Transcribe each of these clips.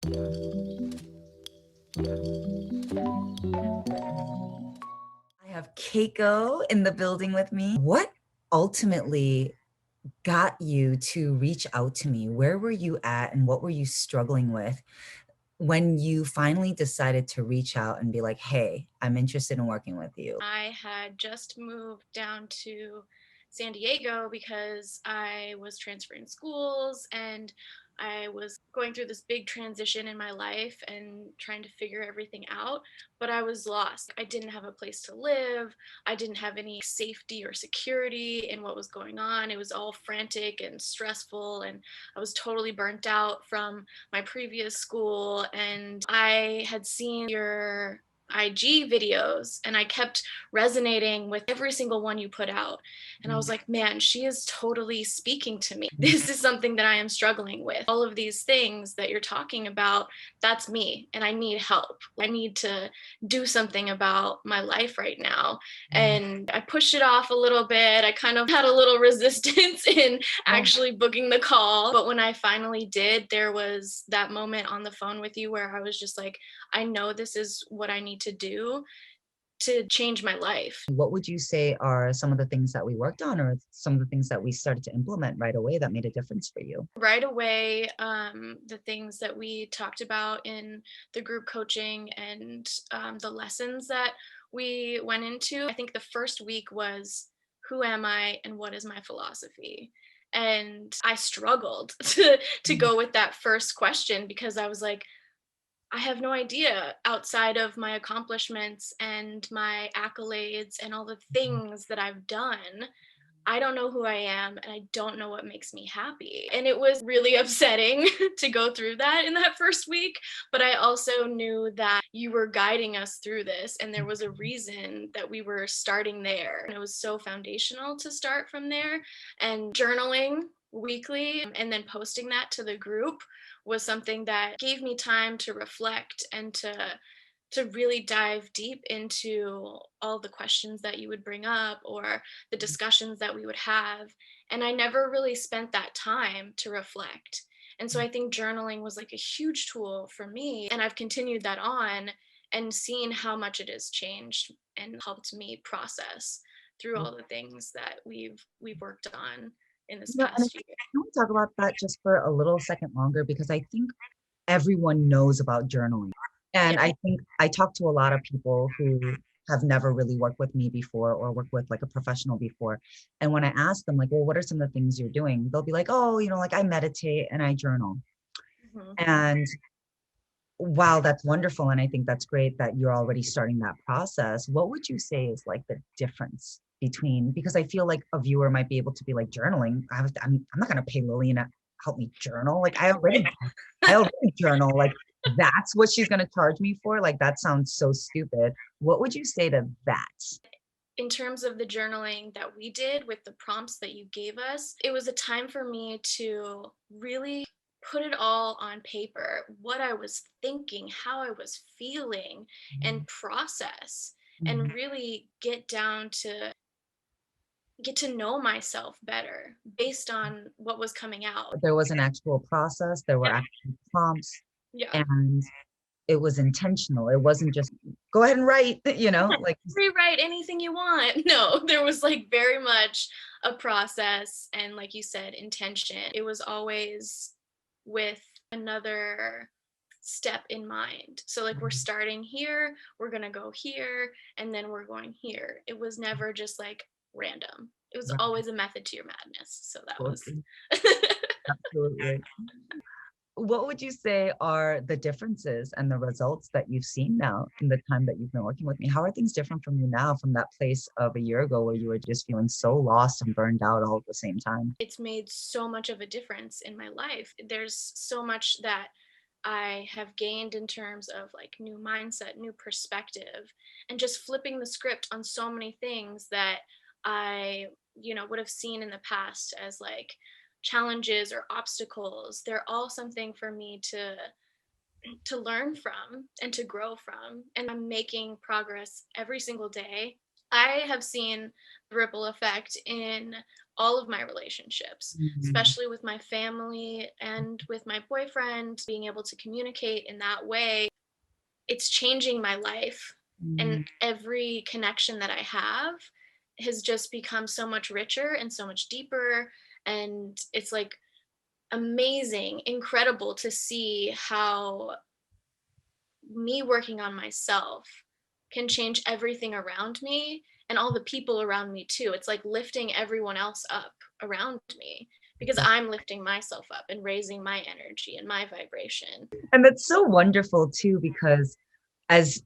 I have Keiko in the building with me. What ultimately got you to reach out to me? Where were you at and what were you struggling with when you finally decided to reach out and be like, hey, I'm interested in working with you? I had just moved down to San Diego because I was transferring schools and I was going through this big transition in my life and trying to figure everything out. But I was lost. I didn't have a place to live. I didn't have any safety or security in what was going on. It was all frantic and stressful. And I was totally burnt out from my previous school. And I had seen your IG videos and I kept resonating with every single one you put out. And I was like, man, she is totally speaking to me. This is something that I am struggling with. All of these things that you're talking about, that's me. And I need help. I need to do something about my life right now. And I pushed it off a little bit. I kind of had a little resistance in Oh, actually booking the call. But when I finally did, there was that moment on the phone with you where I was just like, I know this is what I need to do to change my life. what would you say are some of the things that we worked on or some of the things that we started to implement right away that made a difference for you? Right away, the things that we talked about in the group coaching and the lessons that we went into, I think the first week was who am I and what is my philosophy? And I struggled to Mm, go with that first question because I was like, I have no idea outside of my accomplishments and my accolades and all the mm, things that I've done. I don't know who I am and I don't know what makes me happy. And it was really upsetting to go through that in that first week. But I also knew that you were guiding us through this and there was a reason that we were starting there. And it was so foundational to start from there. And journaling weekly and then posting that to the group was something that gave me time to reflect and to really dive deep into all the questions that you would bring up or the discussions that we would have. And I never really spent that time to reflect. And so I think journaling was like a huge tool for me. And I've continued that on and seen how much it has changed and helped me process through mm. all the things that we've worked on in this And I past year. can we talk about that just for a little second longer because I think everyone knows about journaling. And Yeah. I think I talk to a lot of people who have never really worked with me before or worked with like a professional before. And when I ask them, like, well, what are some of the things you're doing? They'll be like, oh, like I meditate and I journal. Mhm. And wow, that's wonderful. And I think that's great that you're already starting that process. What would you say is like the difference between, because I feel like a viewer might be able to be like journaling. I'm not going to pay Lillian to help me journal. Like I already journal. Like that's what she's going to charge me for. Like that sounds so stupid. What would you say to that? In terms of the journaling that we did with the prompts that you gave us, it was a time for me to really put it all on paper, what I was thinking, how I was feeling, and process Mhm. and really get to know myself better based on what was coming out. There was an actual process, there were Yeah. actual prompts, Yeah. and it was intentional. It wasn't just go ahead and write, like Rewrite anything you want. No, there was like very much a process and, like you said, intention. It was always with another step in mind. So, like, we're starting here, we're going to go here, and then we're going here. It was never just like random. It was right, always a method to your madness. So, that was. absolutely. Absolutely. What would you say are the differences and the results that you've seen now in the time that you've been working with me? How are things different from you now from that place of a year ago where you were just feeling so lost and burned out all at the same time? It's made so much of a difference in my life. There's so much that I have gained in terms of like new mindset, new perspective, and just flipping the script on so many things that I would have seen in the past as like challenges or obstacles. They're all something for me to learn from and to grow from. And I'm making progress every single day. I have seen the ripple effect in all of my relationships, Mhm. especially with my family and with my boyfriend, being able to communicate in that way. It's changing my life. And Mhm. every connection that I have has just become so much richer and so much deeper. And it's like amazing, incredible to see how me working on myself can change everything around me and all the people around me too. It's like lifting everyone else up around me because I'm lifting myself up and raising my energy and my vibration. And that's so wonderful too, because as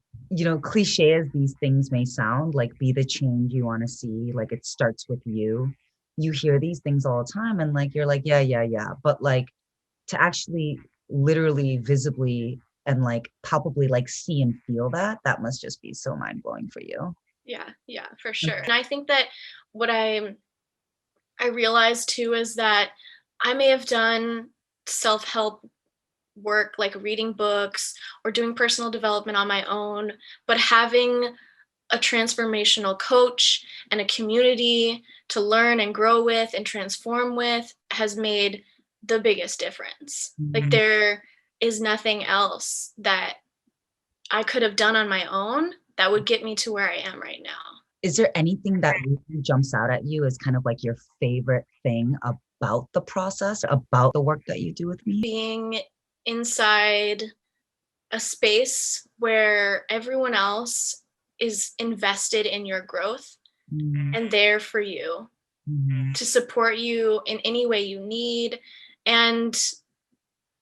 cliche as these things may sound, like be the change you want to see, like it starts with you. You hear these things all the time and like you're like, yeah, yeah, yeah. But like to actually literally visibly and like palpably like see and feel that, that must just be so mind-blowing for you. Yeah, yeah, for sure. And I think that what I realized too is that I may have done self-help work like reading books or doing personal development on my own, but having a transformational coach and a community to learn and grow with and transform with has made the biggest difference. Like Mhm. there is nothing else that I could have done on my own that would get me to where I am right now. Is there anything that really jumps out at you as kind of like your favorite thing about the process, about the work that you do with me? Being inside a space where everyone else is invested in your growth Mhm. and there for you Mhm. to support you in any way you need. And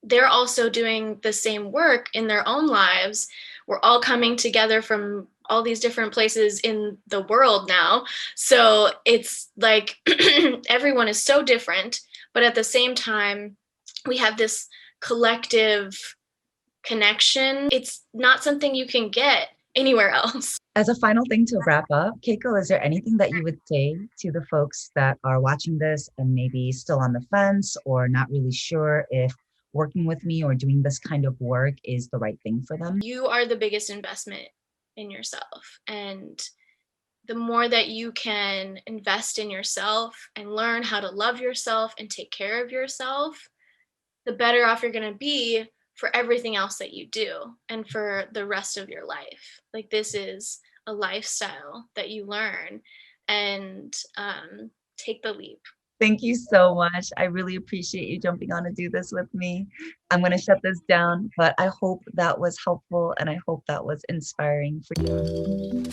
they're also doing the same work in their own lives. We're all coming together from all these different places in the world now. So it's like everyone is so different, but at the same time, we have this collective connection. It's not something you can get anywhere else. As a final thing to wrap up, Keiko, is there anything that you would say to the folks that are watching this and maybe still on the fence or not really sure if working with me or doing this kind of work is the right thing for them? You are the biggest investment in yourself. And the more that you can invest in yourself and learn how to love yourself and take care of yourself, the better off you're going to be for everything else that you do and for the rest of your life. Like, this is a lifestyle that you learn and take the leap. Thank you so much. I really appreciate you jumping on to do this with me. I'm going to shut this down, but I hope that was helpful and I hope that was inspiring for you.